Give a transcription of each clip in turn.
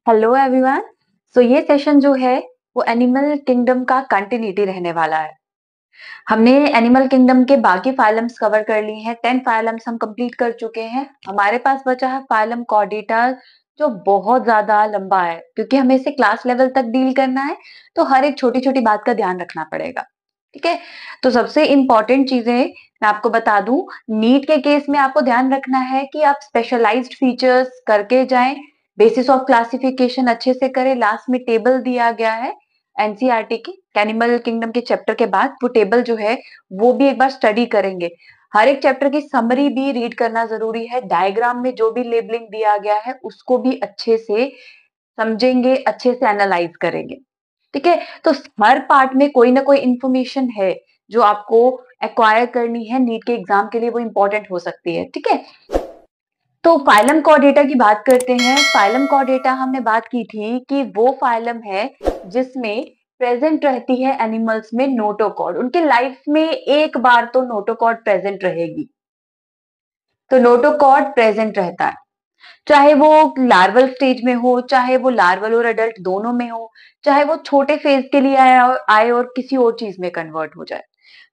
Hello everyone. ये session जो है वो एनिमल किंगडम का कंटिन्यूटी रहने वाला है। हमने एनिमल किंगडम के बाकी फाइलम्स कवर कर लिए हैं। 10 फाइलम्स हम कंप्लीट कर चुके हैं। हमारे पास बचा है फाइलम कॉर्डेटा, जो बहुत ज्यादा लंबा है क्योंकि हमें इसे क्लास लेवल तक डील करना है। तो हर एक छोटी छोटी बात का ध्यान रखना पड़ेगा। ठीक है। तो सबसे इंपॉर्टेंट चीजें मैं आपको बता दूं। नीट के केस में आपको ध्यान रखना है कि आप स्पेशलाइज्ड फीचर्स करके जाएं। बेसिस ऑफ क्लासिफिकेशन अच्छे से करें। लास्ट में टेबल दिया गया है एनसीईआरटी के एनिमल किंगडम के चैप्टर के बाद। वो टेबल जो है वो भी एक बार स्टडी करेंगे। हर एक चैप्टर की समरी भी रीड करना जरूरी है। डायग्राम में जो भी लेबलिंग दिया गया है उसको भी अच्छे से समझेंगे, अच्छे से एनालाइज करेंगे। ठीक है। तो हर पार्ट में कोई ना कोई इंफॉर्मेशन है जो आपको एक्वायर करनी है नीट के एग्जाम के लिए, वो इंपॉर्टेंट हो सकती है। ठीक है। तो फाइलम कोऑर्डिनेटर की बात करते हैं। फाइलम कोऑर्डिनेटर हमने बात की थी कि वो फाइलम है जिसमें प्रेजेंट रहती है एनिमल्स में नोटोकॉर्ड। उनके लाइफ में एक बार तो नोटोकॉर्ड प्रेजेंट रहेगी। तो नोटोकॉर्ड प्रेजेंट रहता है, चाहे वो लार्वल स्टेज में हो, चाहे वो लार्वल और एडल्ट दोनों में हो, चाहे वो छोटे फेज के लिए आए और किसी और चीज में कन्वर्ट हो जाए।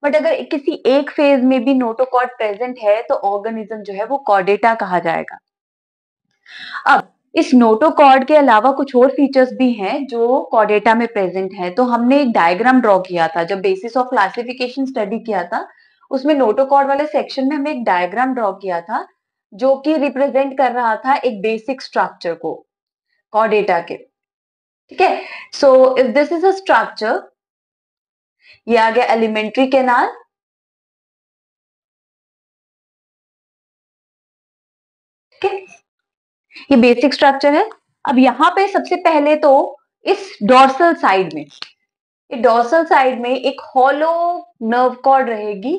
बट अगर किसी एक फेज में भी नोटोकॉर्ड प्रेजेंट है तो ऑर्गेनिज्म जो है वो कॉर्डेटा कहा जाएगा। अब इस नोटोकॉर्ड के अलावा कुछ और फीचर्स भी हैं जो कॉर्डेटा में प्रेजेंट है। तो हमने एक डायग्राम ड्रॉ किया था जब बेसिस ऑफ क्लासिफिकेशन स्टडी किया था। उसमें नोटोकॉर्ड वाले सेक्शन में हमने एक डायग्राम ड्रॉ किया था जो कि रिप्रेजेंट कर रहा था एक बेसिक स्ट्रक्चर को कॉर्डेटा के। ठीक है। So if this is a structure, ये आ गया एलिमेंट्री कैनाल। ठीक है। ये बेसिक स्ट्रक्चर है। अब यहाँ पे सबसे पहले तो इस डोर्सल साइड में, ये डोर्सल साइड में एक हॉलो नर्व कॉर्ड रहेगी।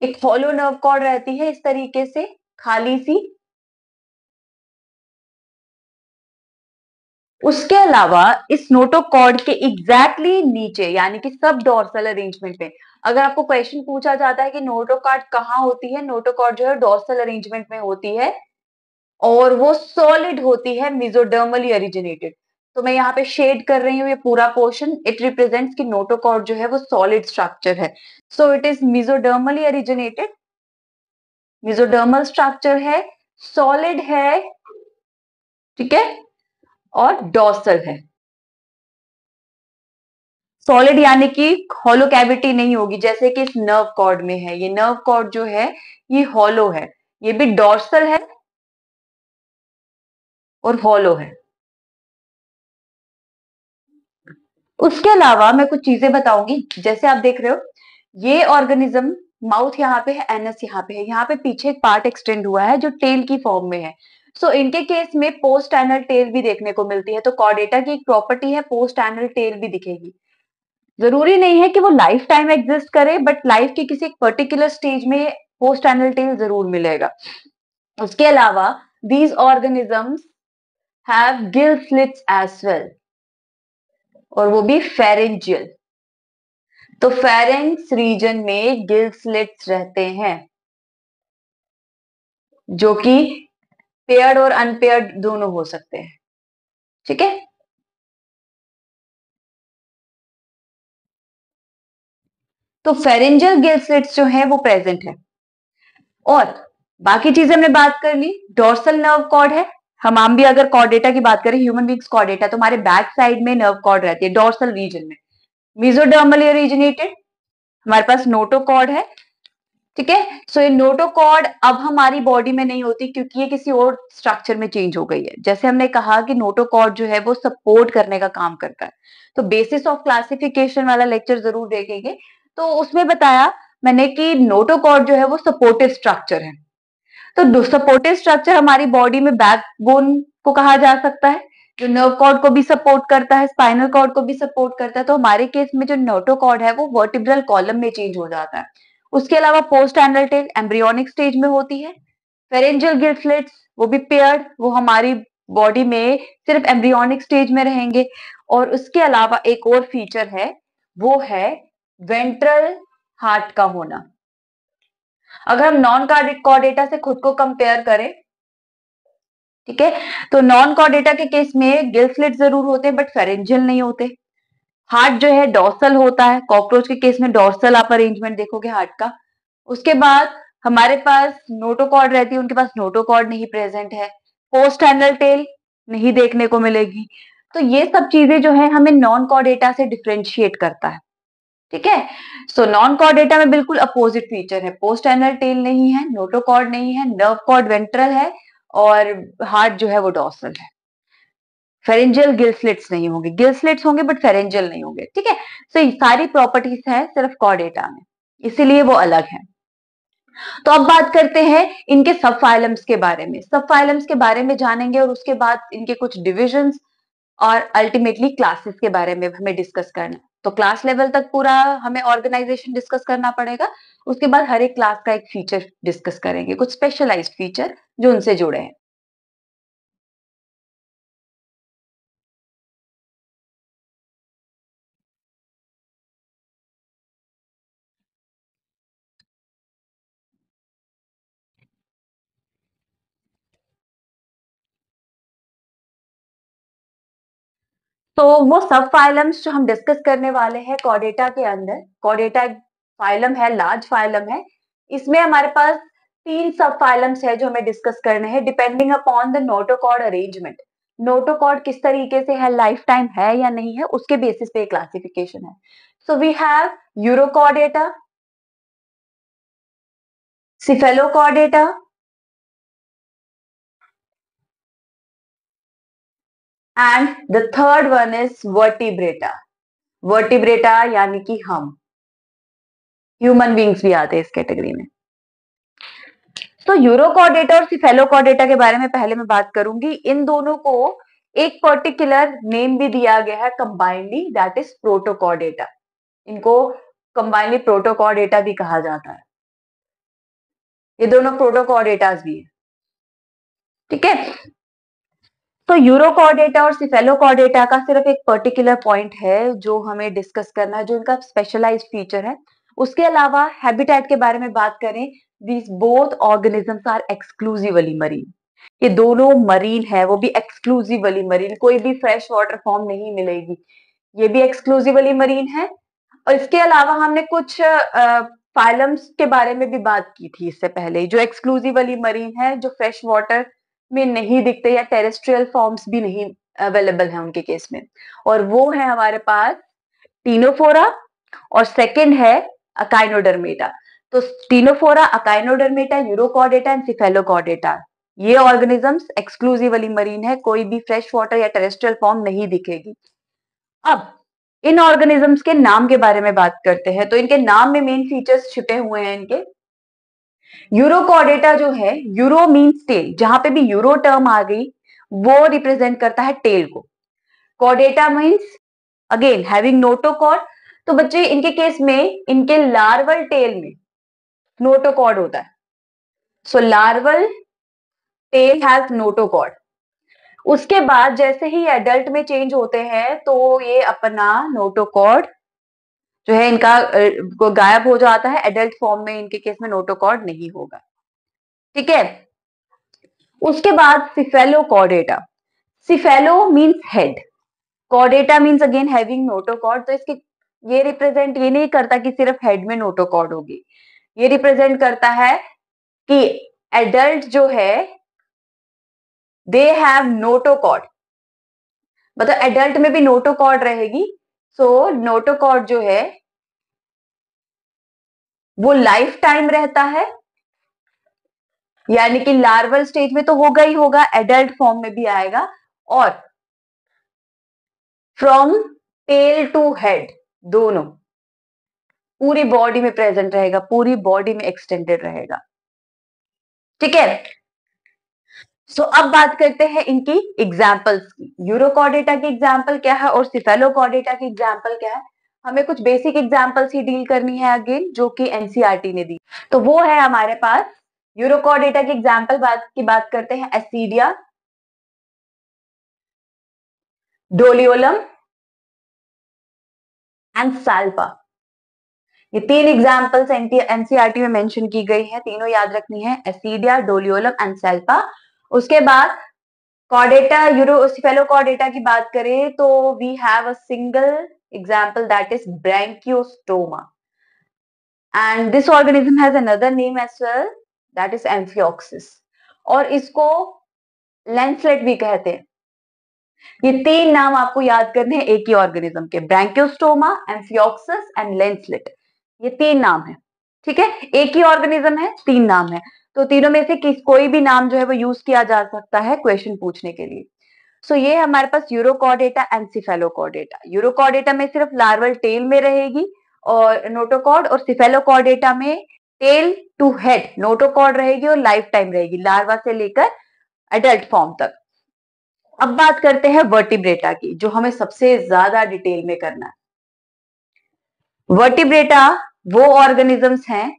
एक हॉलो नर्व कॉर्ड रहती है इस तरीके से, खाली सी। उसके अलावा इस नोटोकॉर्ड के एग्जैक्टली नीचे यानी कि सब डोर्सल अरेंजमेंट में, अगर आपको क्वेश्चन पूछा जाता है कि नोटोकॉर्ड कहाँ होती है, नोटोकॉर्ड जो है डोर्सल अरेंजमेंट में होती है और वो सॉलिड होती है, मेसोडर्मली ओरिजिनेटेड। तो मैं यहाँ पे शेड कर रही हूँ ये पूरा पोर्शन। इट रिप्रेजेंट्स कि नोटोकॉर्ड जो है वो सॉलिड स्ट्रक्चर है। So it is मेसोडर्मली originated, mesodermal structure है, सॉलिड है। ठीक है। और डॉर्सल है। सॉलिड यानी कि हॉलो कैविटी नहीं होगी जैसे कि इस नर्व कॉर्ड में है। ये नर्व कॉर्ड जो है ये हॉलो है। ये भी डॉर्सल है और हॉलो है। उसके अलावा मैं कुछ चीजें बताऊंगी। जैसे आप देख रहे हो ये ऑर्गेनिज्म, माउथ यहाँ पे है, एनस यहाँ पे है, यहाँ पे पीछे एक पार्ट एक्सटेंड हुआ है जो टेल की फॉर्म में है। इनके केस में पोस्ट एनल टेल भी देखने को मिलती है। तो कॉर्डेटा की एक प्रॉपर्टी है, पोस्ट एनल टेल भी दिखेगी। जरूरी नहीं है कि वो लाइफ टाइम एग्जिस्ट करे, बट लाइफ के किसी एक पर्टिकुलर स्टेज में पोस्ट एनल टेल जरूर मिलेगा। उसके अलावा these organisms have gill slits as well, और वो भी फेरेंजियल। तो फेरेंक्स रीजन में गिल स्लिट्स रहते हैं जो कि पेयर्ड और अनपेयर्ड दोनों हो सकते हैं। ठीक है। तो फेरेंजियल गिल स्लिट्स जो है वो प्रेजेंट है। और बाकी चीजें हमने बात कर ली। डोर्सल नर्व कॉर्ड है। हम आम भी अगर कॉर्डेटा की बात करें, ह्यूमन बींग्स कॉर्डेटा, तो हमारे बैक साइड में नर्व कॉर्ड रहती है डोर्सल रीजन में, मेसोडर्मली ओरिजिनेटेड। हमारे पास नोटोकॉर्ड है। ठीक है। ये नोटोकॉर्ड अब हमारी बॉडी में नहीं होती क्योंकि ये किसी और स्ट्रक्चर में चेंज हो गई है। जैसे हमने कहा कि नोटोकॉर्ड जो है वो सपोर्ट करने का काम करता है। तो बेसिस ऑफ क्लासिफिकेशन वाला लेक्चर जरूर देखेंगे। तो उसमें बताया मैंने कि नोटोकॉर्ड जो है वो सपोर्टिव स्ट्रक्चर है। तो सपोर्टिव स्ट्रक्चर हमारी बॉडी में बैकबोन को कहा जा सकता है, जो नर्व कॉर्ड को भी सपोर्ट करता है, स्पाइनल कॉर्ड को भी सपोर्ट करता है। तो हमारे केस में जो नोटोकॉर्ड है वो वर्टिब्रल कॉलम में चेंज हो जाता है। उसके अलावा post anal tell embryonic stage में होती है। फेरेंजियल गिल्सलेट्स वो भी पेयर्ड, वो हमारी बॉडी में सिर्फ एम्ब्रियोनिक स्टेज में रहेंगे। और उसके अलावा एक और फीचर है, वो है वेंट्रल हार्ट का होना। अगर हम नॉन कार्डिक कॉर्डेटा से खुद को कंपेयर करें ठीक है। तो नॉन कॉर्डेटा के केस में गिल स्लिट जरूर होते हैं बट फेरेंजियल नहीं होते। हार्ट जो है डॉर्सल होता है, कॉकरोच के केस में डॉर्सल आप अरेंजमेंट देखोगे हार्ट का। उसके बाद हमारे पास नोटोकॉर्ड रहती है, उनके पास नोटोकॉर्ड नहीं प्रेजेंट है। पोस्ट एनल टेल नहीं देखने को मिलेगी। तो ये सब चीजें जो है हमें नॉन कॉर्डेटा से डिफ्रेंशिएट करता है। ठीक है। सो नॉन कॉर्डेटा में बिल्कुल अपोजिट फीचर है, पोस्ट एनल टेल नहीं है, नोटोकॉर्ड नहीं है, नर्व कॉर्ड वेंट्रल है और हार्ट जो है वो डॉर्सल है। फेरेंजियल गिल स्लिट्स नहीं होंगे, गिल स्लिट्स होंगे बट फेरेंजियल नहीं होंगे। ठीक है। सो ये सारी प्रॉपर्टीज है सिर्फ कॉर्डेटा में, इसीलिए वो अलग है। तो अब बात करते हैं इनके सब फाइलम्स के बारे में। सब फाइलम्स के बारे में जानेंगे और उसके बाद इनके कुछ डिविजन्स और अल्टीमेटली क्लासेस के बारे में हमें डिस्कस करना है। तो क्लास लेवल तक पूरा हमें ऑर्गेनाइजेशन डिस्कस करना पड़ेगा। उसके बाद हर एक क्लास का एक फीचर डिस्कस करेंगे, कुछ स्पेशलाइज्ड फीचर जो उनसे जुड़े हैं। तो वो सब फाइलम्स जो हम डिस्कस करने वाले हैं कॉर्डेटा के अंदर, कॉर्डेटा एक फाइलम है, लार्ज फाइलम है। इसमें हमारे पास 3 सब फाइलम्स है जो हमें डिस्कस करने हैं depending upon the notochord arrangement. Notochord किस तरीके से है, लाइफ टाइम है या नहीं है, उसके बेसिस पे क्लासिफिकेशन है। So we have Urochordata, Cephalochordata and the third one is Vertebrata. Vertebrata यानी कि हम ह्यूमन बींग्स भी आते हैं इस कैटेगरी में। तो यूरोकॉर्डेटा और सिफेलोकॉर्डेटा के बारे में पहले मैं बात करूंगी। इन दोनों को एक पर्टिकुलर नेम भी दिया गया है कंबाइनली, दैट इज प्रोटोकॉर्डेटा। इनको कंबाइनली प्रोटोकॉर्डेटा भी कहा जाता है। ये दोनों प्रोटोकॉर्डेटास भी है। ठीक है। तो यूरोकॉर्डेटा और सिफेलोकॉर्डेटा का सिर्फ एक पर्टिकुलर पॉइंट है जो हमें डिस्कस करना है, जो इनका स्पेशलाइज्ड फीचर है। उसके अलावा हैबिटेट के बारे में बात करें, these both organisms are exclusively marine. ये दोनों मरीन है, वो भी एक्सक्लूसिवली मरीन, कोई भी फ्रेश वाटर फॉर्म नहीं मिलेगी। ये भी एक्सक्लूसिवली मरीन है। और इसके अलावा हमने कुछ फाइलम्स के बारे में भी बात की थी इससे पहले, जो एक्सक्लूसिवली मरीन है, जो फ्रेश वाटर में नहीं दिखते या टेरेस्ट्रियल फॉर्म्स भी नहीं अवेलेबल है उनके केस में। और वो है हमारे पास टीनोफोरा और सेकंड है अकाइनोडर्मेटा। तो Ctenophora, Echinodermata, urochordata and cephalochordata, ये ऑर्गेनिजम्स एक्सक्लूसिवली मरीन है, कोई भी फ्रेश वाटर या टेरेस्ट्रियल फॉर्म नहीं दिखेगी। अब इन ऑर्गेनिजम्स के नाम के बारे में बात करते हैं। तो इनके नाम में मेन फीचर्स छिपे हुए हैं इनके। यूरोकॉर्डेटा जो है, यूरो मीन्स टेल, जहां पे भी यूरो टर्म आ गई वो रिप्रेजेंट करता है टेल को। Chordata means again having notochord. तो बच्चे इनके केस में इनके लार्वल टेल में नोटोकॉर्ड होता है। सो लार्वल टेल हैज नोटोकॉर्ड। उसके बाद जैसे ही एडल्ट में चेंज होते हैं तो ये अपना नोटोकॉर्ड जो है इनका को गायब हो जाता है। एडल्ट फॉर्म में इनके केस में नोटोकॉर्ड नहीं होगा। ठीक है। उसके बाद cephalochordata. Cephalo means head, Chordata means again having notochord. तो इसके ये रिप्रेजेंट ये नहीं करता कि सिर्फ हेड में नोटोकॉर्ड होगी, ये रिप्रेजेंट करता है कि एडल्ट जो है दे हैव नोटोकॉर्ड, मतलब एडल्ट में भी नोटोकॉर्ड रहेगी। सो नोटोकॉर्ड जो है वो लाइफ टाइम रहता है, यानी कि लार्वल स्टेज में तो होगा ही होगा, एडल्ट फॉर्म में भी आएगा। और फ्रॉम टेल टू हेड दोनों पूरी बॉडी में प्रेजेंट रहेगा, पूरी बॉडी में एक्सटेंडेड रहेगा। ठीक है। सो अब बात करते हैं इनकी एग्जाम्पल्स की। यूरोकॉर्डेटा की एग्जाम्पल क्या है और सिफेलोकॉर्डेटा की एग्जाम्पल क्या है। हमें कुछ बेसिक एग्जाम्पल्स ही डील करनी है अगेन, जो कि एनसीईआरटी ने दी। तो वो है हमारे पास यूरोकॉर्डेटा की एग्जाम्पल की बात करते हैं, एसिडिया, डोलियोलम एंड साल्पा। ये 3 एग्जाम्पल्स एनसीईआरटी में मेंशन की गई है, तीनों याद रखनी है, एसिडिया, डोलियोलम एंड साल्पा। उसके बाद कॉर्डेटा, यूरोसिफेलोकॉर्डेटा की बात करें तो we have a single example that is Branchiostoma, and this organism has another name as well that is Amphioxus, और इसको लेंसलेट भी कहते हैं। ये तीन नाम आपको याद करने हैं एक ही ऑर्गेनिज्म के, ब्रैंकियोस्टोमा, एम्फियोक्सिस एंड लेंसलेट, ये तीन नाम है। ठीक है, एक ही ऑर्गेनिज्म है, तीन नाम है, तो तीनों में से कोई भी नाम जो है वो यूज किया जा सकता है क्वेश्चन पूछने के लिए। सो ये हमारे पास यूरोकॉर्डेटा एंड सिफेलोकॉर्डेटा। यूरोकॉर्डेटा में सिर्फ लार्वल टेल में रहेगी और नोटोकॉर्ड, और सिफेलोकॉर्डेटा में टेल टू हेड नोटोकॉर्ड रहेगी और लाइफ टाइम रहेगी, लार्वा से लेकर एडल्ट फॉर्म तक। अब बात करते हैं वर्टिब्रेटा की, जो हमें सबसे ज्यादा डिटेल में करना है। वर्टिब्रेटा वो ऑर्गेनिजम्स हैं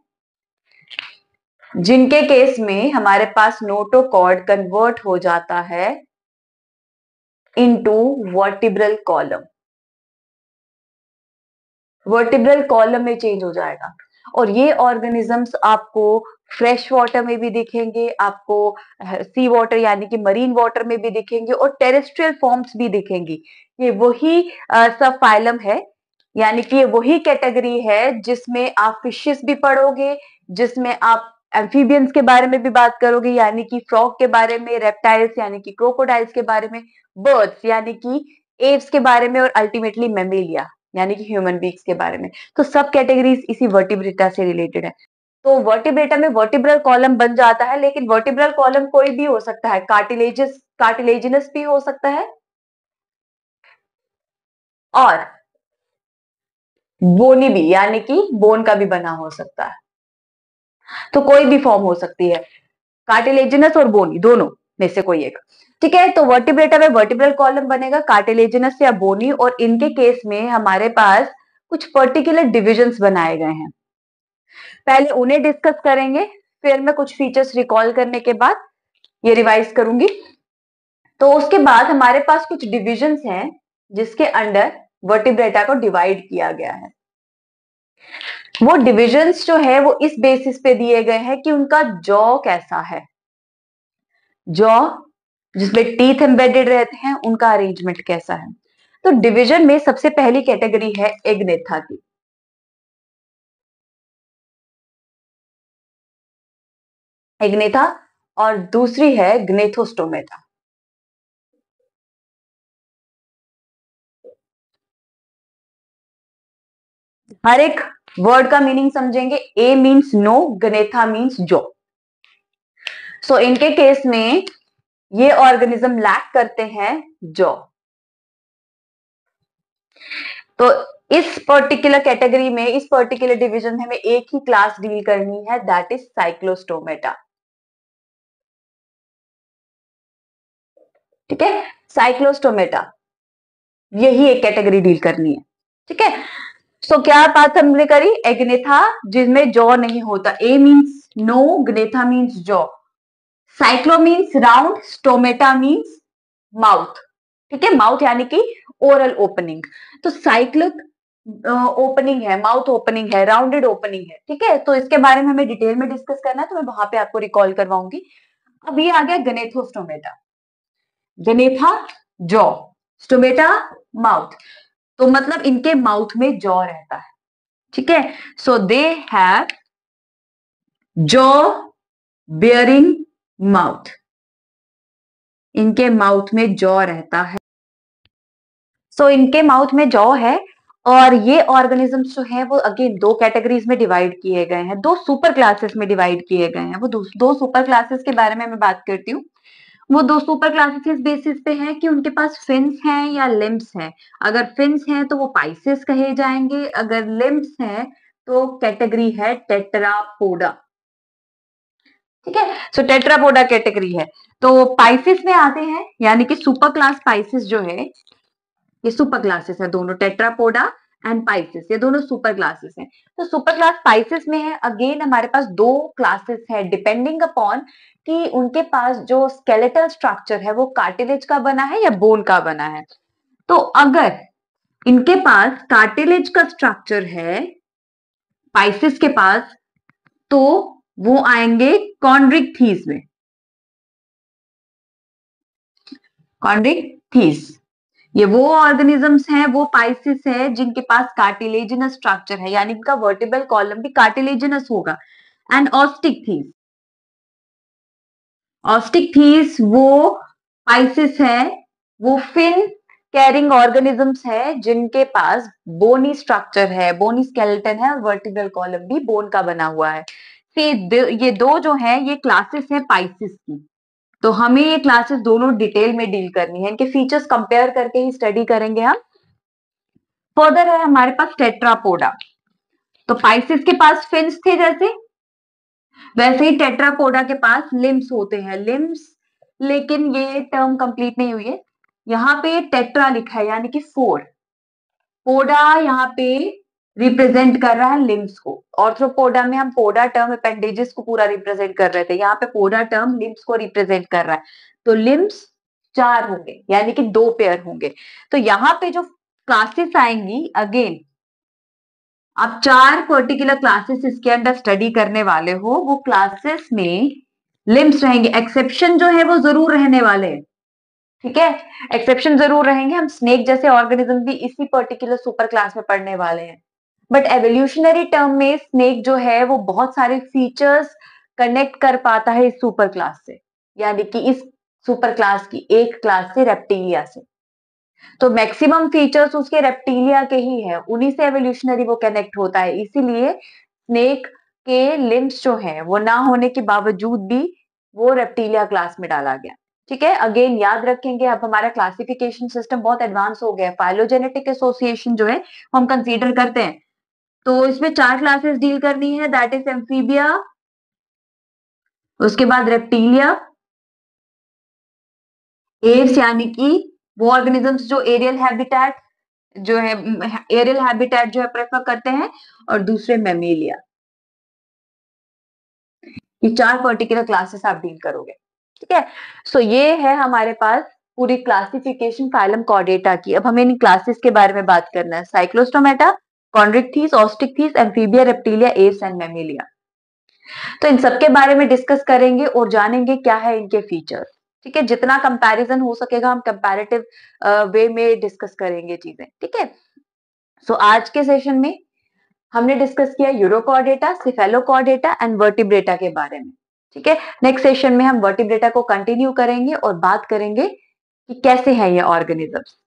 जिनके केस में हमारे पास नोटोकॉर्ड कन्वर्ट हो जाता है into vertebral column, vertebral column में चेंज हो जाएगा। और ये ऑर्गेनिजम्स आपको फ्रेश वाटर में भी दिखेंगे, आपको सी वाटर यानी कि मरीन वाटर में भी दिखेंगे, और टेरेस्ट्रियल फॉर्म्स भी दिखेंगी। ये वही सब फाइलम है, यानी कि ये वही कैटेगरी है जिसमें आप फिशेस भी पढ़ोगे, जिसमें आप एम्फीबियंस के बारे में भी बात करोगे यानी कि फ्रॉग के बारे में, रेप्टाइल्स यानी कि क्रोकोडाइल्स के बारे में, बर्ड्स यानी कि एव्स के बारे में, और अल्टीमेटली मेमेलिया यानी कि ह्यूमन बींग्स के बारे में। तो सब कैटेगरीज इसी वर्टिब्रेटा से रिलेटेड है। तो वर्टिब्रेटा में वर्टिब्रल कॉलम बन जाता है, लेकिन वर्टिब्रल कॉलम कोई भी हो सकता है, कार्टिलेजिनस भी हो सकता है और बोनी भी, यानी कि बोन का भी बना हो सकता है। तो कोई भी फॉर्म हो सकती है, कार्टिलेजिनस और बोनी दोनों में से कोई एक। ठीक है, तो वर्टिब्रेटा में वर्टिब्रल कॉलम बनेगा कार्टिलेजिनस या बोनी, और इनके केस में हमारे पास कुछ पर्टिकुलर डिविजन्स बनाए गए हैं। पहले उन्हें डिस्कस करेंगे, फिर मैं कुछ फीचर्स रिकॉल करने के बाद ये रिवाइज करूंगी। तो उसके बाद हमारे पास कुछ डिविजन्स हैं जिसके अंडर वर्टिब्रेटा को डिवाइड किया गया है। वो डिविजन्स जो है वो इस बेसिस पे दिए गए हैं कि उनका जॉ कैसा है, जॉ जिसमें टीथ एम्बेडेड रहते हैं उनका अरेंजमेंट कैसा है। तो डिवीजन में सबसे पहली कैटेगरी है एग्नेथा की, एग्नेथा, और दूसरी है ग्नेथोस्टोमेटा। हर एक वर्ड का मीनिंग समझेंगे। ए means no, gnatha means jaw. सो इनके केस में ये ऑर्गेनिज्म लैक करते हैं जॉ। तो इस पर्टिकुलर कैटेगरी में, इस पर्टिकुलर डिवीजन में हमें एक ही क्लास डील करनी है, दैट इज साइक्लोस्टोमेटा। ठीक है, साइक्लोस्टोमेटा, यही एक कैटेगरी डील करनी है। ठीक है, सो क्या बात हमने करी, एग्नेथा जिसमें जॉ नहीं होता, a means no, gnatha means jaw, cyclo means round, stomata means mouth. ठीक है, माउथ यानी कि ओरल ओपनिंग। तो साइक्लिक ओपनिंग है, माउथ ओपनिंग है, राउंडेड ओपनिंग है। ठीक है, तो इसके बारे में हमें डिटेल में डिस्कस करना है, तो मैं वहां पे आपको रिकॉल करवाऊंगी। अब ये आ गया गनेथोस्टोमेटा, गनेथा जॉ, स्टोमेटा माउथ, तो मतलब इनके माउथ में जॉ रहता है। ठीक है, so they have jaw bearing mouth, इनके माउथ में जॉ रहता है। सो इनके माउथ में जॉ है, और ये ऑर्गेनिजम्स जो है वो अगेन दो कैटेगरीज में डिवाइड किए गए हैं, दो सुपर क्लासेस में डिवाइड किए गए हैं। वो दो सुपर क्लासेस के बारे में मैं बात करती हूँ। वो दो सुपर क्लासेस इस बेसिस पे है कि उनके पास फिन्स हैं या लिम्ब्स हैं। अगर फिन्स हैं तो वो पाइसेस कहे जाएंगे, अगर लिम्ब्स हैं तो कैटेगरी है टेट्रापोडा। ठीक है, सो टेट्रापोडा कैटेगरी है। तो पाइसेस में आते हैं, यानी कि सुपर क्लास पाइसेस जो है, ये सुपर क्लासेस है दोनों, टेट्रापोडा एंड पाइसेस, ये दोनों सुपर क्लासेस हैं। तो सुपर क्लास पाइसेस में है, अगेन हमारे पास दो क्लासेस है, डिपेंडिंग अपॉन कि उनके पास जो स्केलेटल स्ट्रक्चर है वो कार्टिलेज का बना है या बोन का बना है। तो अगर इनके पास कार्टिलेज का स्ट्रक्चर है पाइसेस के पास, तो वो आएंगे कॉन्ड्रिक थीस में। कॉन्ड्रिक्टीज। ये वो ऑर्गेनिजम्स हैं, वो पाइसिस है जिनके पास कार्टिलेजिनस स्ट्रक्चर है, यानी इनका वर्टिब्रल कॉलम भी कार्टिलेजिनस होगा। एंड ऑस्टिक थीस वो पाइसिस है, वो फिन कैरिंग ऑर्गेनिजम्स है जिनके पास बोनी स्ट्रक्चर है, बोनी स्केलेटन है और वर्टिब्रल कॉलम भी बोन का बना हुआ है। ये दो जो है ये क्लासेस है पाइसिस की। तो हमें ये क्लासेस दोनों डिटेल में डील करनी है, इनके फीचर्स कंपेयर करके ही स्टडी करेंगे हम। फर्दर है हमारे पास टेट्रापोडा। तो पाइसिस के पास फिन्स थे जैसे, वैसे ही टेट्रापोडा के पास लिम्स होते हैं, लिम्स। लेकिन ये टर्म कंप्लीट नहीं हुई है, यहाँ पे टेट्रा लिखा है यानी कि 4। पोडा यहाँ पे रिप्रेजेंट कर रहा है लिम्स को। ऑर्थ्रोपोडा में हम पोडा टर्म अपेंडेजेस को पूरा रिप्रेजेंट कर रहे थे, यहाँ पे पोडा टर्म लिम्स को रिप्रेजेंट कर रहा है। तो लिम्स 4 होंगे यानी कि 2 पेयर होंगे। तो यहाँ पे जो क्लासेस आएंगी, अगेन आप 4 पर्टिकुलर क्लासेस इसके अंदर स्टडी करने वाले हो, वो क्लासेस में लिम्स रहेंगे। एक्सेप्शन जो है वो जरूर रहने वाले हैं, ठीक है, एक्सेप्शन जरूर रहेंगे। हम स्नेक जैसे ऑर्गेनिज्म भी इसी पर्टिकुलर सुपर क्लास में पढ़ने वाले हैं। बट एवोल्यूशनरी टर्म में स्नेक जो है वो बहुत सारे फीचर्स कनेक्ट कर पाता है इस सुपर क्लास से, यानी कि इस सुपर क्लास की एक क्लास से, रेप्टिलिया से। तो मैक्सिमम फीचर्स उसके रेप्टिलिया के ही है, उन्हीं से एवोल्यूशनरी वो कनेक्ट होता है। इसीलिए स्नेक के लिम्स जो है वो ना होने के बावजूद भी वो रेप्टिलिया क्लास में डाला गया। ठीक है, अगेन याद रखेंगे, अब हमारा क्लासिफिकेशन सिस्टम बहुत एडवांस हो गया है। फाइलोजेनेटिक एसोसिएशन जो है वो हम कंसीडर करते हैं। तो इसमें 4 क्लासेस डील करनी है, दैट इज एम्फीबिया, उसके बाद रेप्टिलिया, एव्स यानी कि वो ऑर्गेनिजम्स जो एरियल हैबिटेट जो है, एरियल हैबिटेट जो है प्रेफर करते हैं, और दूसरे मेमेलिया। ये 4 पर्टिकुलर क्लासेस आप डील करोगे, ठीक है। सो ये है हमारे पास पूरी क्लासिफिकेशन फाइलम कॉर्डेटा की। अब हमें इन क्लासेस के बारे में बात करना है, Cyclostomata, Chondrichthyes, Osteichthyes, Amphibia, Reptilia, Aves and Mammalia. तो इन सबके बारे में डिस्कस करेंगे और जानेंगे क्या है इनके फीचर्स, ठीक है। जितना कंपैरिजन हो सकेगा हम कंपैरेटिव वे में डिस्कस करेंगे चीजें, ठीक है। सो आज के सेशन में हमने डिस्कस किया यूरोकॉर्डेटा, सिफेलोकॉर्डेटा एंड वर्टिब्रेटा के बारे में, ठीक है। नेक्स्ट सेशन में हम वर्टिब्रेटा को कंटिन्यू करेंगे और बात करेंगे कि कैसे है ये ऑर्गेनिजम्स।